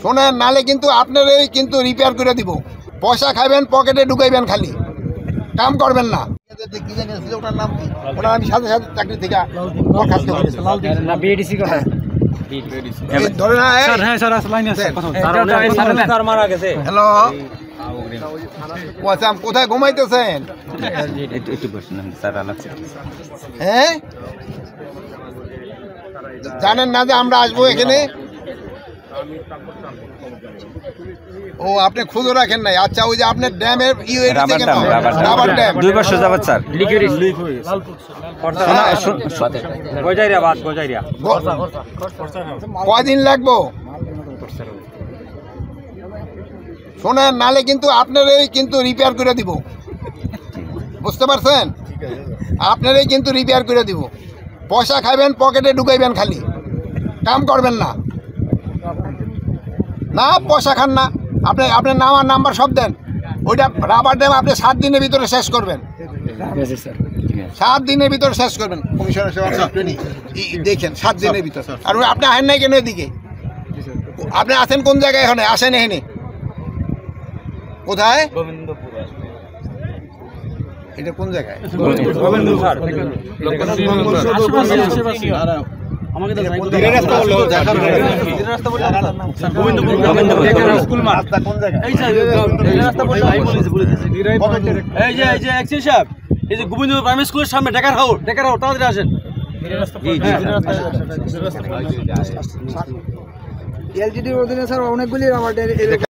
শোনেন, নালে কিন্তু আপনারই কিন্তু রিপেয়ার করে দিব। পয়সা খাইবেন, পকেটে ঢুকাইবেন, খালি কাম করবেন না। ওটার নাম কি? ওটা আমি সাথে সাথে চাকরি থেকে বরখাস্ত করেছি। ধরে না, হ্যালো, কোথায় ঘুমাইতেছেন? হ্যাঁ, জানেন না যে আমরা আসবো এখানে? ও, আপনি খুঁজো রাখেন নাই? আচ্ছা, ওই যে আপনার ড্যামের রাবার ড্যাম 2 বছর যাবত স্যার কয়দিন লাগবো? শোনেন, নালে কিন্তু আপনারই কিন্তু রিপেয়ার করে দিব। বুঝতে পারছেন? আপনারই কিন্তু রিপেয়ার করে দিব। পয়সা খাইবেন, পকেটে ঢুকাইবেন, খালি কাম করবেন না। না, পয়সা খান না। আপনার নাম আর নাম্বার সব দেন। ওইটা রাবার ড্যাম আপনি 7 দিনের ভিতরে শেষ করবেন। 7 দিনের ভিতরে শেষ করবেন। কমিশনার সাহেব আপনি দেখেন 7 দিনের ভিতরে। আর আপনি আসেন নাই কেন এদিকে? আপনি আছেন কোন জায়গায়? এখানে আসেন। এখানে কোথায়? এটা কোন জায়গায়? গোবিন্দ প্রাইমারি স্কুলের সামনে ঢাকার হাওড় তাড়াতাড়ি আসেন। এলজিডির অধীনে স্যার অনেকগুলি রাবার